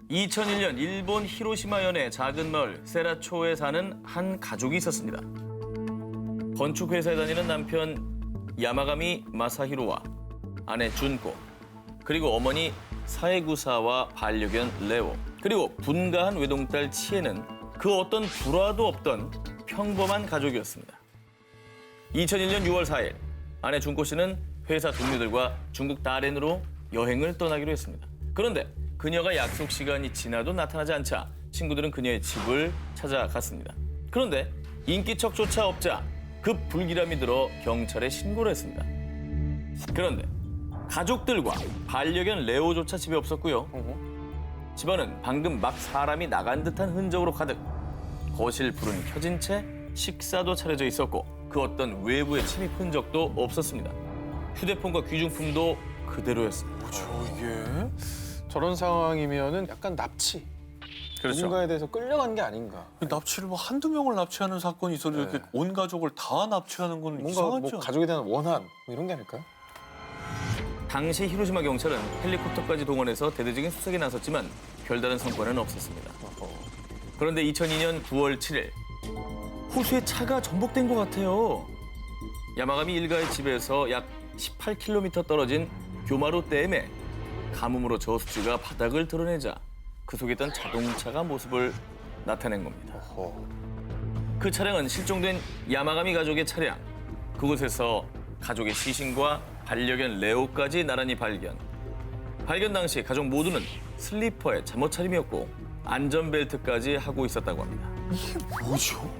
2001년 일본 히로시마현의 작은 마을 세라초에 사는 한 가족이 있었습니다. 건축회사에 다니는 남편 야마가미 마사히로와 아내 준코, 그리고 어머니 사에구사와 반려견 레오, 그리고 분가한 외동딸 치에는 그 어떤 불화도 없던 평범한 가족이었습니다. 2001년 6월 4일, 아내 준코 씨는 회사 동료들과 중국 다롄으로 여행을 떠나기로 했습니다. 그런데 그녀가 약속 시간이 지나도 나타나지 않자 친구들은 그녀의 집을 찾아갔습니다. 그런데 인기척조차 없자 급 불길함이 들어 경찰에 신고를 했습니다. 그런데 가족들과 반려견 레오조차 집에 없었고요. 집안은 방금 막 사람이 나간 듯한 흔적으로 가득, 거실 불은 켜진 채 식사도 차려져 있었고 그 어떤 외부의 침입 흔적도 없었습니다. 휴대폰과 귀중품도 그대로였습니다. 뭐죠 이게? 저런 상황이면은 약간 납치. 그렇죠. 누군가에 대해서 끌려간 게 아닌가. 납치를 뭐 한두 명을 납치하는 사건이 있어도 이렇게 온 가족을 다 납치하는 건 뭔가 이상하죠. 뭐 가족에 대한 원한 뭐 이런 게 아닐까요? 당시 히로시마 경찰은 헬리콥터까지 동원해서 대대적인 수색에 나섰지만 별다른 성과는 없었습니다. 그런데 2002년 9월 7일 호수에 차가 전복된 것 같아요. 야마가미 일가의 집에서 약 18km 떨어진 교마루 댐에 가뭄으로 저수지가 바닥을 드러내자 그 속에 있던 자동차가 모습을 나타낸 겁니다. 그 차량은 실종된 야마가미 가족의 차량. 그곳에서 가족의 시신과 반려견 레오까지 나란히 발견. 발견 당시 가족 모두는 슬리퍼에 잠옷 차림이었고 안전벨트까지 하고 있었다고 합니다. 이게 뭐죠?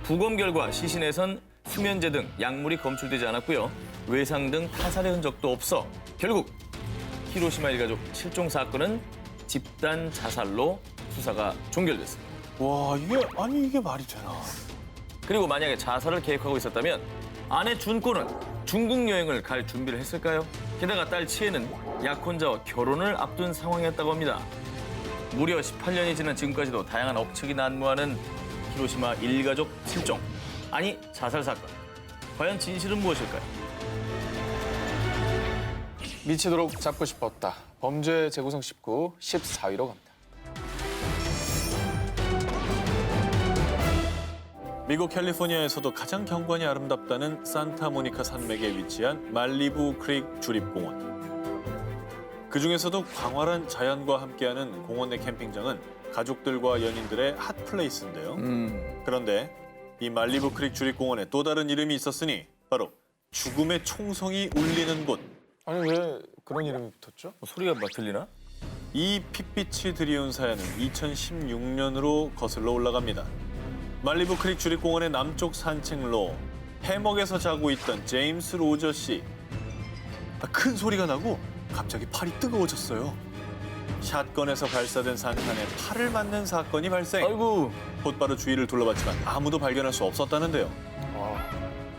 부검 결과 시신에선 수면제 등 약물이 검출되지 않았고요. 외상 등 타살의 흔적도 없어 결국 히로시마 일가족 실종 사건은 집단 자살로 수사가 종결됐습니다. 와 이게 말이 되나? 그리고 만약에 자살을 계획하고 있었다면 아내 준코는 중국 여행을 갈 준비를 했을까요? 게다가 딸 치에는 약혼자와 결혼을 앞둔 상황이었다고 합니다. 무려 18년이 지난 지금까지도 다양한 억측이 난무하는 히로시마 일가족 실종. 아니 자살 사건. 과연 진실은 무엇일까요? 미치도록 잡고 싶었다. 범죄 재구성 19, 14위로 갑니다. 미국 캘리포니아에서도 가장 경관이 아름답다는 산타모니카 산맥에 위치한 말리부 크릭 주립공원. 그중에서도 광활한 자연과 함께하는 공원 내 캠핑장은 가족들과 연인들의 핫플레이스인데요. 그런데 이 말리부 크릭 주립공원에 또 다른 이름이 있었으니 바로 죽음의 총성이 울리는 곳. 아니 왜 그런 이름이 붙었죠? 소리가 막 들리나? 이 핏빛이 드리운 사연은 2016년으로 거슬러 올라갑니다. 말리부 크릭 주립공원의 남쪽 산책로 해먹에서 자고 있던 제임스 로저 씨. 큰 소리가 나고 갑자기 팔이 뜨거워졌어요. 샷건에서 발사된 산탄에 팔을 맞는 사건이 발생. 아이고. 곧바로 주위를 둘러봤지만 아무도 발견할 수 없었다는데요.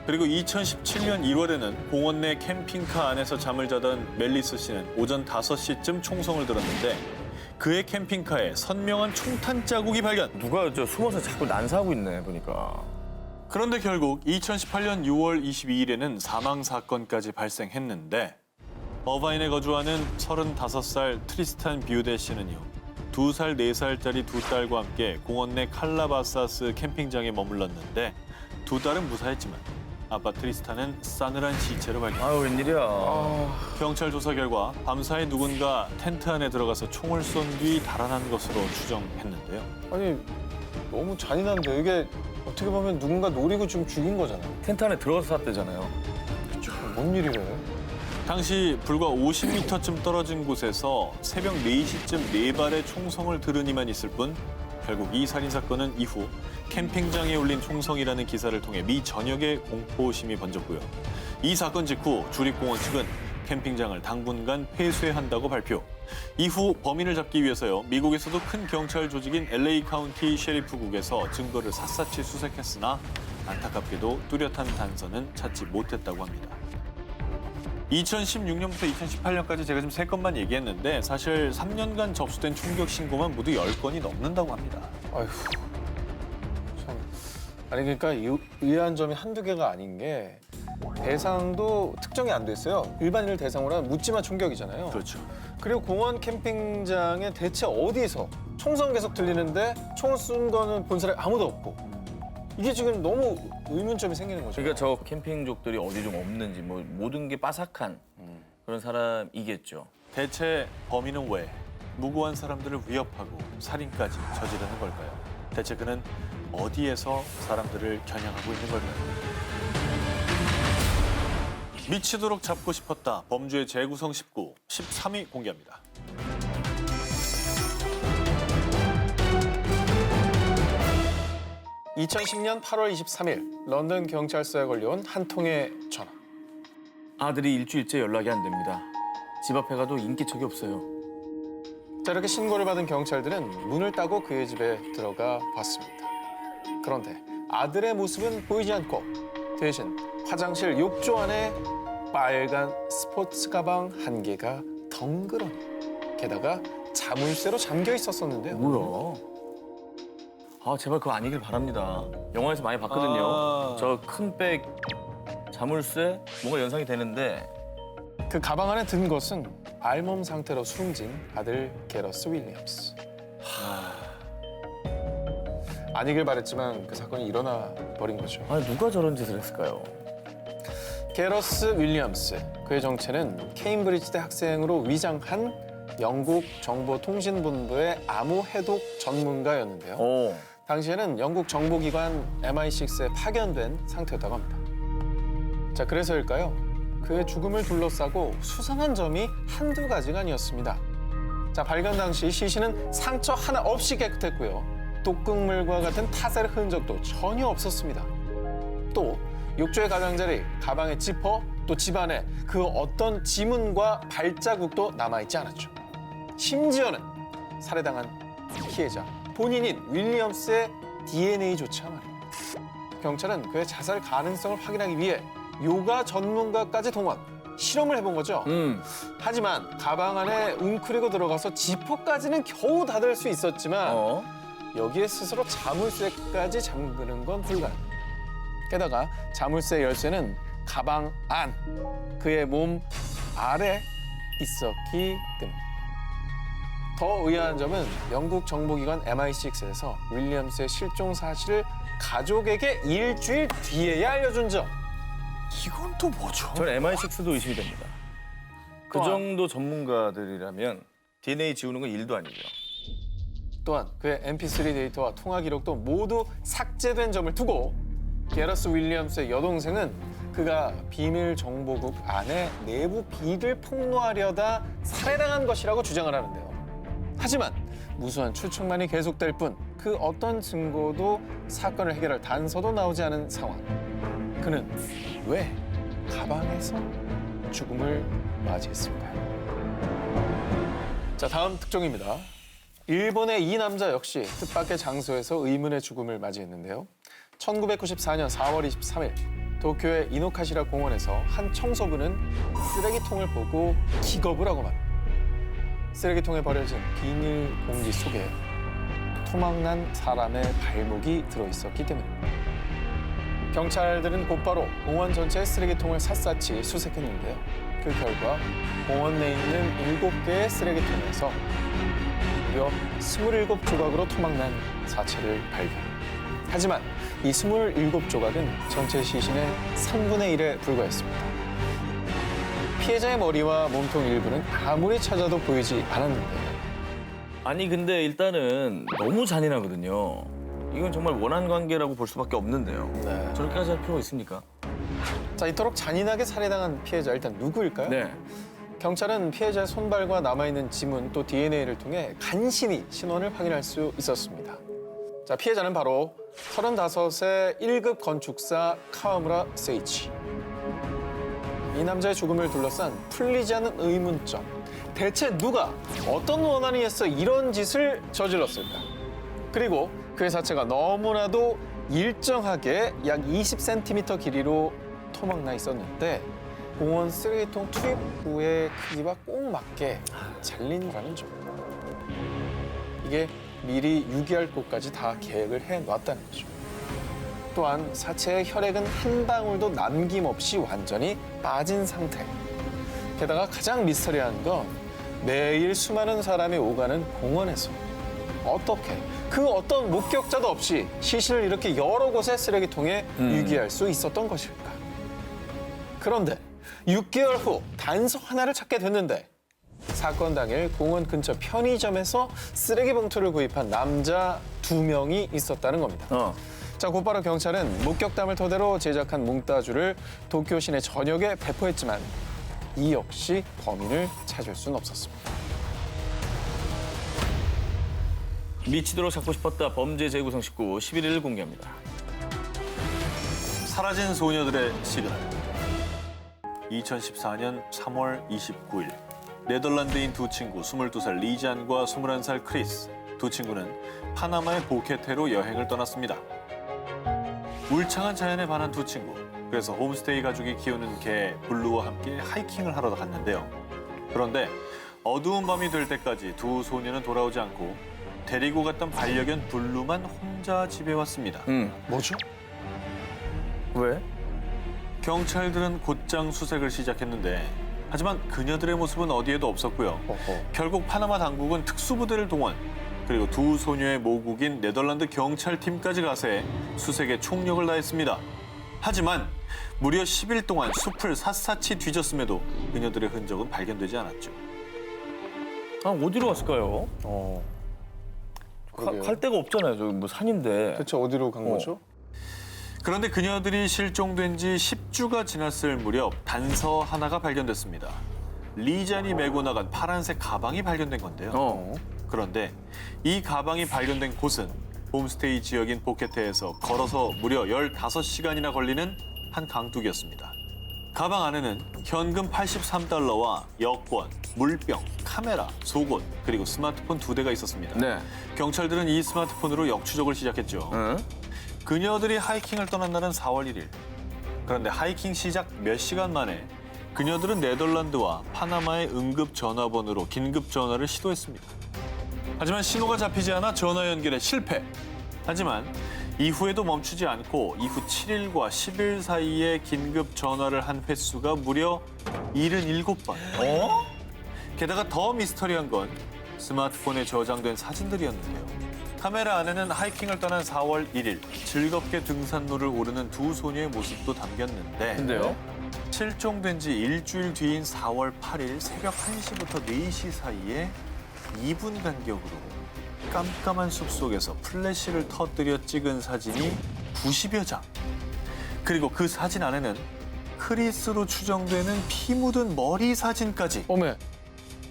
그리고 2017년 1월에는 공원 내 캠핑카 안에서 잠을 자던 멜리스 씨는 오전 5시쯤 총성을 들었는데 그의 캠핑카에 선명한 총탄 자국이 발견. 누가 저 숨어서 자꾸 난사하고 있네 보니까. 그런데 결국 2018년 6월 22일에는 사망 사건까지 발생했는데 어바인에 거주하는 35살 트리스탄 비우데 씨는요. 2살, 4살짜리 두 딸과 함께 공원 내 칼라바사스 캠핑장에 머물렀는데 두 딸은 무사했지만 아빠 트리스탄은 싸늘한 시체로 발견. 아유 웬일이야. 경찰 조사 결과 밤사이 누군가 텐트 안에 들어가서 총을 쏜 뒤 달아난 것으로 추정했는데요. 아니 너무 잔인한데 이게 어떻게 보면 누군가 노리고 지금 죽인 거잖아요. 텐트 안에 들어가서 샀대잖아요. 뭔 일이래? 당시 불과 50m쯤 떨어진 곳에서 새벽 4시쯤 4발의 총성을 들으니만 있을 뿐 결국 이 살인사건은 이후 캠핑장에 울린 총성이라는 기사를 통해 미 전역에 공포심이 번졌고요. 이 사건 직후 주립공원 측은 캠핑장을 당분간 폐쇄한다고 발표. 이후 범인을 잡기 위해서요. 미국에서도 큰 경찰 조직인 LA 카운티 셰리프국에서 증거를 샅샅이 수색했으나 안타깝게도 뚜렷한 단서는 찾지 못했다고 합니다. 2016년부터 2018년까지 제가 지금 3건만 얘기했는데 사실 3년간 접수된 총격 신고만 모두 10건이 넘는다고 합니다. 아휴. 참. 아니 그러니까 의아한 점이 한두 개가 아닌 게 대상도 특정이 안 됐어요. 일반인을 대상으로 한 묻지마 총격이잖아요. 그렇죠. 그리고 공원 캠핑장에 대체 어디서 총성 계속 들리는데 총을 쏜 거는 본 사람이 아무도 없고 이게 지금 너무 의문점이 생기는 거죠. 그러니까 저 캠핑족들이 어디 좀 없는지 뭐 모든 게 빠삭한 그런 사람이겠죠. 대체 범인은 왜 무고한 사람들을 위협하고 살인까지 저지르는 걸까요? 대체 그는 어디에서 사람들을 겨냥하고 있는 걸까요? 미치도록 잡고 싶었다. 범죄의 재구성 19, 13위 공개합니다. (2010년 8월 23일) 런던 경찰서에 걸려온 한 통의 전화. 아들이 일주일째 연락이 안 됩니다. 집 앞에 가도 인기척이 없어요. 자, 이렇게 신고를 받은 경찰들은 문을 따고 그의 집에 들어가 봤습니다. 그런데 아들의 모습은 보이지 않고 대신 화장실 욕조 안에 빨간 스포츠 가방 한 개가 덩그러니 게다가 자물쇠로 잠겨 있었었는데요. 뭐야? 아 제발 그거 아니길 바랍니다. 영화에서 많이 봤거든요. 아. 저 큰 백 자물쇠 뭔가 연상이 되는데 그 가방 안에 든 것은 알몸 상태로 숨진 아들 게러스 윌리엄스. 아니길 바랬지만 그 사건이 일어나 버린 거죠. 아니 누가 저런 짓을 했을까요? 게러스 윌리엄스, 그의 정체는 케임브리지대 학생으로 위장한 영국 정보통신본부의 암호 해독 전문가였는데요. 오. 당시에는 영국 정보기관 MI6에 파견된 상태였다고 합니다. 자, 그래서일까요? 그의 죽음을 둘러싸고 수상한 점이 한두 가지가 아니었습니다. 자, 발견 당시 시신은 상처 하나 없이 깨끗했고요. 독극물과 같은 타살 흔적도 전혀 없었습니다. 또 욕조의 가장자리, 가방의 지퍼, 또 집안에 그 어떤 지문과 발자국도 남아있지 않았죠. 심지어는 살해당한 피해자 본인인 윌리엄스의 DNA조차 말입니다. 경찰은 그의 자살 가능성을 확인하기 위해 요가 전문가까지 동원, 실험을 해본 거죠. 하지만 가방 안에 웅크리고 들어가서 지퍼까지는 겨우 닫을 수 있었지만 여기에 스스로 자물쇠까지 잠그는 건 불가능. 게다가 자물쇠 열쇠는 가방 안, 그의 몸 아래 있었기 때문. 더 의아한 점은 영국 정보기관 MI6에서 윌리엄스의 실종 사실을 가족에게 일주일 뒤에야 알려준 점. 이건 또 뭐죠? 저는 MI6도 의심이 됩니다. 그 또한- 정도 전문가들이라면 DNA 지우는 건 일도 아니죠. 또한 그의 MP3 데이터와 통화 기록도 모두 삭제된 점을 두고 게러스 윌리엄스의 여동생은 그가 비밀 정보국 안에 내부 비리를 폭로하려다 살해당한 것이라고 주장을 하는데요. 하지만 무수한 추측만이 계속될 뿐 그 어떤 증거도 사건을 해결할 단서도 나오지 않은 상황. 그는 왜 가방에서 죽음을 맞이했을까요? 자, 다음 특종입니다. 일본의 이 남자 역시 뜻밖의 장소에서 의문의 죽음을 맞이했는데요. 1994년 4월 23일 도쿄의 이노카시라 공원에서 한 청소부는 쓰레기통을 보고 기겁을 하고 말. 쓰레기통에 버려진 비닐 봉지 속에 토막난 사람의 발목이 들어있었기 때문입니다. 경찰들은 곧바로 공원 전체의 쓰레기통을 샅샅이 수색했는데요. 그 결과 공원 내에 있는 7개의 쓰레기통에서 무려 27조각으로 토막난 사체를 발견. 하지만 이 27조각은 전체 시신의 3분의 1에 불과했습니다. 피해자의 머리와 몸통 일부는 아무리 찾아도 보이지 않았는데요. 아니 근데 일단은 너무 잔인하거든요. 이건 정말 원한 관계라고 볼 수밖에 없는데요. 네. 저렇게까지 할 필요가 있습니까? 자, 이토록 잔인하게 살해당한 피해자 일단 누구일까요? 네. 경찰은 피해자의 손발과 남아있는 지문 또 DNA를 통해 간신히 신원을 확인할 수 있었습니다. 자, 피해자는 바로 35세 1급 건축사 카와무라 세이치. 이 남자의 죽음을 둘러싼 풀리지 않는 의문점. 대체 누가 어떤 원한이 있어 이런 짓을 저질렀을까? 그리고 그의 사체가 너무나도 일정하게 약 20cm 길이로 토막나 있었는데 공원 쓰레기통 투입구의 크기와 꼭 맞게 잘린다는 점. 이게 미리 유기할 곳까지 다 계획을 해놨다는 거죠. 또한 사체의 혈액은 한 방울도 남김없이 완전히 빠진 상태. 게다가 가장 미스터리한 건 매일 수많은 사람이 오가는 공원에서 어떻게 그 어떤 목격자도 없이 시신을 이렇게 여러 곳의 쓰레기통에 유기할 수 있었던 것일까? 그런데 6개월 후 단서 하나를 찾게 됐는데 사건 당일 공원 근처 편의점에서 쓰레기 봉투를 구입한 남자 2명이 있었다는 겁니다. 자, 곧바로 경찰은 목격담을 토대로 제작한 몽따주를 도쿄 시내 전역에 배포했지만 이 역시 범인을 찾을 수는 없었습니다. 미치도록 잡고 싶었다 범죄 재구성 19 11일 공개합니다. 사라진 소녀들의 시그널. 2014년 3월 29일 네덜란드인 두 친구 22살 리잔과 21살 크리스 두 친구는 파나마의 보케테로 여행을 떠났습니다. 울창한 자연에 반한 두 친구. 그래서 홈스테이 가족이 키우는 개 블루와 함께 하이킹을 하러 갔는데요. 그런데 어두운 밤이 될 때까지 두 소녀는 돌아오지 않고 데리고 갔던 반려견 블루만 혼자 집에 왔습니다. 뭐죠? 왜? 경찰들은 곧장 수색을 시작했는데 하지만 그녀들의 모습은 어디에도 없었고요. 결국 파나마 당국은 특수부대를 동원 그리고 두 소녀의 모국인 네덜란드 경찰팀까지 가세해 수색에 총력을 다했습니다. 하지만 무려 10일 동안 숲을 샅샅이 뒤졌음에도 그녀들의 흔적은 발견되지 않았죠. 아, 어디로 갔을까요? 그러게요. 갈 데가 없잖아요. 저기 뭐 산인데. 대체 어디로 간 거죠? 그런데 그녀들이 실종된 지 10주가 지났을 무렵 단서 하나가 발견됐습니다. 리잔이 메고 나간 파란색 가방이 발견된 건데요. 그런데 이 가방이 발견된 곳은 홈스테이 지역인 보케테에서 걸어서 무려 15시간이나 걸리는 한 강둑이었습니다. 가방 안에는 현금 83달러와 여권, 물병, 카메라, 속옷, 그리고 스마트폰 2대가 있었습니다. 네. 경찰들은 이 스마트폰으로 역추적을 시작했죠. 그녀들이 하이킹을 떠난 날은 4월 1일. 그런데 하이킹 시작 몇 시간 만에 그녀들은 네덜란드와 파나마의 응급 전화번호로 긴급 전화를 시도했습니다. 하지만 신호가 잡히지 않아 전화 연결에 실패. 하지만 이후에도 멈추지 않고 이후 7일과 10일 사이에 긴급 전화를 한 횟수가 무려 77번. 게다가 더 미스터리한 건 스마트폰에 저장된 사진들이었는데요. 카메라 안에는 하이킹을 떠난 4월 1일 즐겁게 등산로를 오르는 두 소녀의 모습도 담겼는데 근데요? 실종된 지 일주일 뒤인 4월 8일 새벽 1시부터 4시 사이에 2분 간격으로 깜깜한 숲속에서 플래시를 터뜨려 찍은 사진이 90여 장. 그리고 그 사진 안에는 크리스로 추정되는 피 묻은 머리 사진까지. 어메.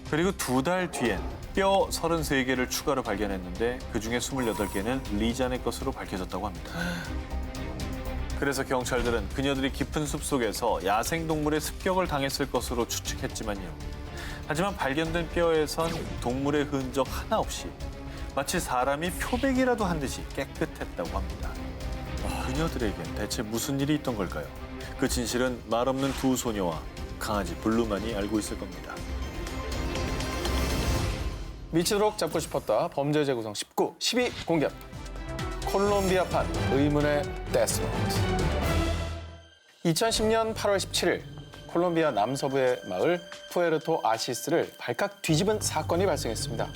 그리고 2달 뒤엔 뼈 33개를 추가로 발견했는데 그중에 28개는 리잔의 것으로 밝혀졌다고 합니다. 그래서 경찰들은 그녀들이 깊은 숲속에서 야생동물의 습격을 당했을 것으로 추측했지만요. 하지만 발견된 뼈에선 동물의 흔적 하나 없이 마치 사람이 표백이라도 한 듯이 깨끗했다고 합니다. 그녀들에겐 대체 무슨 일이 있던 걸까요? 그 진실은 말없는 두 소녀와 강아지 블루만이 알고 있을 겁니다. 미치도록 잡고 싶었다 범죄 재구성 19, 12 공개합니다. 콜롬비아판 의문의 데스노트. 2010년 8월 17일 콜롬비아 남서부의 마을 푸에르토 아시스를 발칵 뒤집은 사건이 발생했습니다.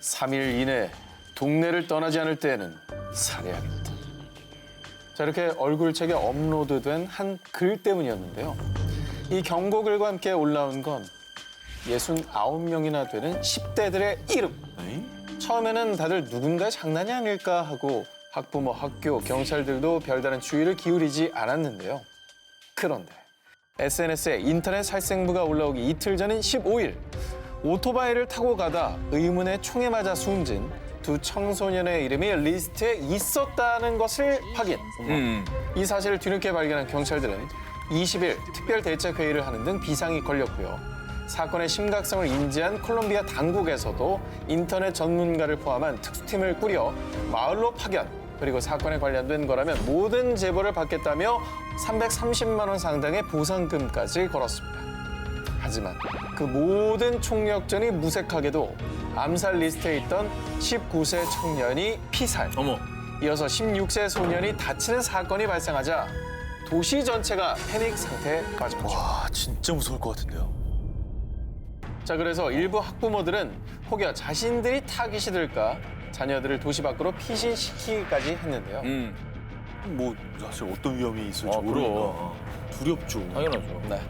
3일 이내에 동네를 떠나지 않을 때에는 살해하겠다. 자, 이렇게 얼굴책에 업로드된 한 글 때문이었는데요. 이 경고글과 함께 올라온 건 69명이나 되는 10대들의 이름. 처음에는 다들 누군가의 장난이 아닐까 하고 학부모, 학교, 경찰들도 별다른 주의를 기울이지 않았는데요. 그런데 SNS에 인터넷 살생부가 올라오기 이틀 전인 15일 오토바이를 타고 가다 의문의 총에 맞아 숨진 두 청소년의 이름이 리스트에 있었다는 것을 확인. 이 사실을 뒤늦게 발견한 경찰들은 20일 특별대책회의를 하는 등 비상이 걸렸고요. 사건의 심각성을 인지한 콜롬비아 당국에서도 인터넷 전문가를 포함한 특수팀을 꾸려 마을로 파견, 그리고 사건에 관련된 거라면 모든 제보를 받겠다며 330만 원 상당의 보상금까지 걸었습니다. 하지만 그 모든 총력전이 무색하게도 암살 리스트에 있던 19세 청년이 피살, 어머. 이어서 16세 소년이 다치는 사건이 발생하자 도시 전체가 패닉 상태에 빠졌죠. 와, 진짜 무서울 것 같은데요. 자, 그래서 일부 학부모들은 혹여 자신들이 타깃이 될까 자녀들을 도시 밖으로 피신시키기까지 했는데요. 뭐 사실 어떤 위험이 있을지 그럼. 모르니까 두렵죠. 당연하죠. 네.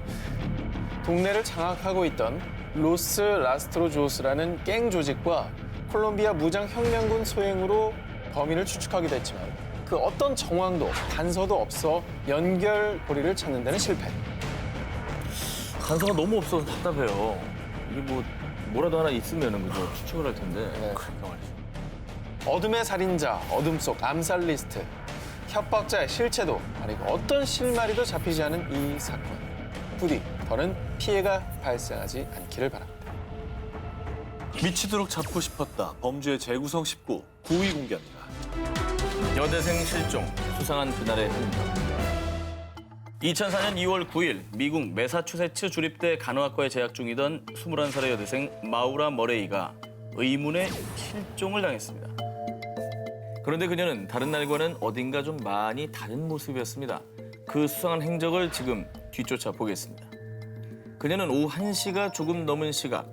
동네를 장악하고 있던 로스 라스트로조스라는 갱 조직과 콜롬비아 무장혁명군 소행으로 범인을 추측하기도 했지만 그 어떤 정황도 단서도 없어 연결고리를 찾는 데는 실패. 단서가 너무 없어서 답답해요. 이게 뭐라도 하나 있으면은 그죠 추측을 할 텐데. 네. 그러니까 말이죠. 어둠의 살인자, 어둠 속 암살 리스트, 협박자의 실체도 아니고 어떤 실마리도 잡히지 않은 이 사건. 부디 더는 피해가 발생하지 않기를 바랍니다. 미치도록 잡고 싶었다. 범죄의 재구성 19 9위 공개합니다. 여대생 실종, 수상한 그날의 흔적. 2004년 2월 9일 미국 매사추세츠 주립대 간호학과에 재학 중이던 21살의 여대생 마우라 머레이가 의문의 실종을 당했습니다. 그런데 그녀는 다른 날과는 어딘가 좀 많이 다른 모습이었습니다. 그 수상한 행적을 지금 뒤쫓아 보겠습니다. 그녀는 오후 1시가 조금 넘은 시각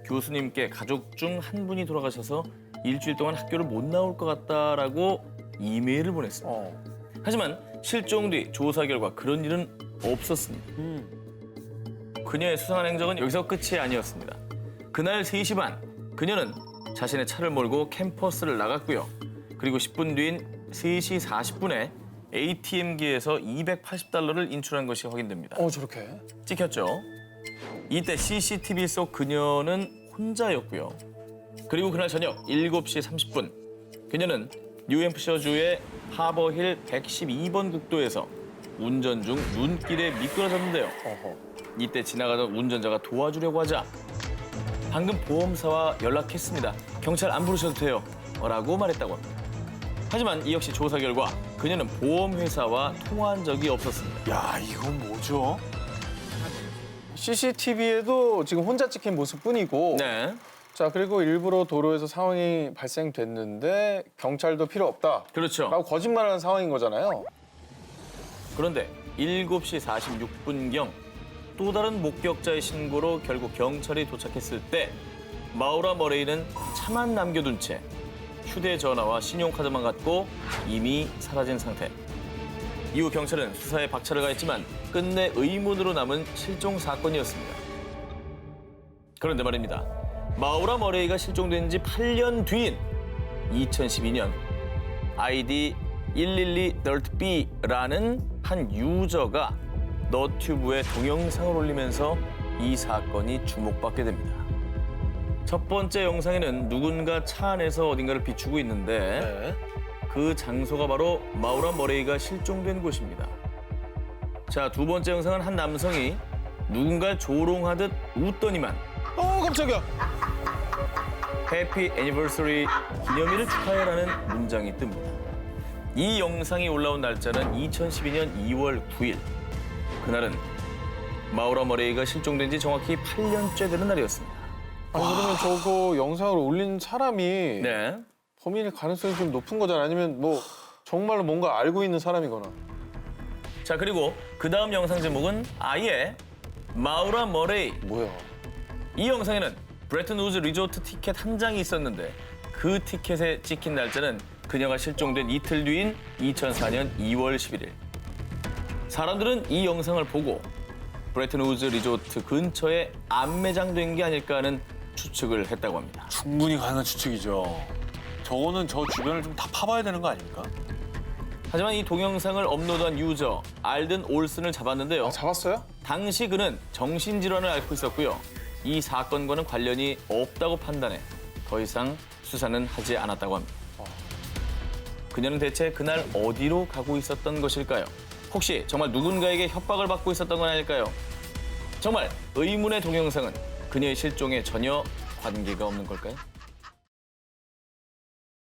교수님께 가족 중 한 분이 돌아가셔서 일주일 동안 학교를 못 나올 것 같다라고 이메일을 보냈습니다. 하지만 실종 뒤 조사 결과 그런 일은 없었습니다. 그녀의 수상한 행적은 여기서 끝이 아니었습니다. 그날 3시 반 그녀는 자신의 차를 몰고 캠퍼스를 나갔고요. 그리고 10분 뒤인 3시 40분에 ATM기에서 $280를 인출한 것이 확인됩니다. 저렇게. 찍혔죠. 이때 CCTV 속 그녀는 혼자였고요. 그리고 그날 저녁 7시 30분 그녀는 뉴햄프셔주의 하버힐 112번 국도에서 운전 중 눈길에 미끄러졌는데요. 이때 지나가던 운전자가 도와주려고 하자 방금 보험사와 연락했습니다. 경찰 안 부르셔도 돼요. 라고 말했다고 합니다. 하지만 이 역시 조사 결과 그녀는 보험회사와 통화한 적이 없었습니다. 야, 이건 뭐죠? CCTV에도 지금 혼자 찍힌 모습뿐이고 네, 자, 그리고 일부러 도로에서 상황이 발생됐는데 경찰도 필요 없다. 그렇죠. 라고 거짓말하는 상황인 거잖아요. 그런데 7시 46분경 또 다른 목격자의 신고로 결국 경찰이 도착했을 때 마우라 머레이는 차만 남겨둔 채 휴대전화와 신용카드만 갖고 이미 사라진 상태. 이후 경찰은 수사에 박차를 가했지만 끝내 의문으로 남은 실종 사건이었습니다. 그런데 말입니다. 마우라 머레이가 실종된 지 8년 뒤인 2012년 아이디 112dirtb라는 한 유저가 너튜브에 동영상을 올리면서 이 사건이 주목받게 됩니다. 첫 번째 영상에는 누군가 차 안에서 어딘가를 비추고 있는데 그 장소가 바로 마우라 머레이가 실종된 곳입니다. 자, 두 번째 영상은 한 남성이 누군가를 조롱하듯 웃더니만 깜짝이야. 해피 애니버서리 기념일을 축하해라는 문장이 뜹니다. 이 영상이 올라온 날짜는 2012년 2월 9일. 그날은 마우라 머레이가 실종된 지 정확히 8년째 되는 날이었습니다. 아니, 그러면 저거 영상을 올린 사람이 네. 범인일 가능성이 좀 높은 거잖아. 아니면 뭐 정말로 뭔가 알고 있는 사람이거나. 자, 그리고 그 다음 영상 제목은 아예 마우라 머레이. 뭐야. 이 영상에는 브레튼 우즈 리조트 티켓 한 장이 있었는데 그 티켓에 찍힌 날짜는 그녀가 실종된 이틀 뒤인 2004년 2월 11일. 사람들은 이 영상을 보고 브레튼 우즈 리조트 근처에 안매장된 게 아닐까 하는 추측을 했다고 합니다. 충분히 가능한 추측이죠. 저거는 저 주변을 좀 다 파봐야 되는 거 아닙니까? 하지만 이 동영상을 업로드한 유저 알든 올슨을 잡았는데요. 잡았어요? 당시 그는 정신질환을 앓고 있었고요. 이 사건과는 관련이 없다고 판단해 더 이상 수사는 하지 않았다고 합니다. 그녀는 대체 그날 어디로 가고 있었던 것일까요? 혹시 정말 누군가에게 협박을 받고 있었던 건 아닐까요? 정말 의문의 동영상은 그녀의 실종에 전혀 관계가 없는 걸까요?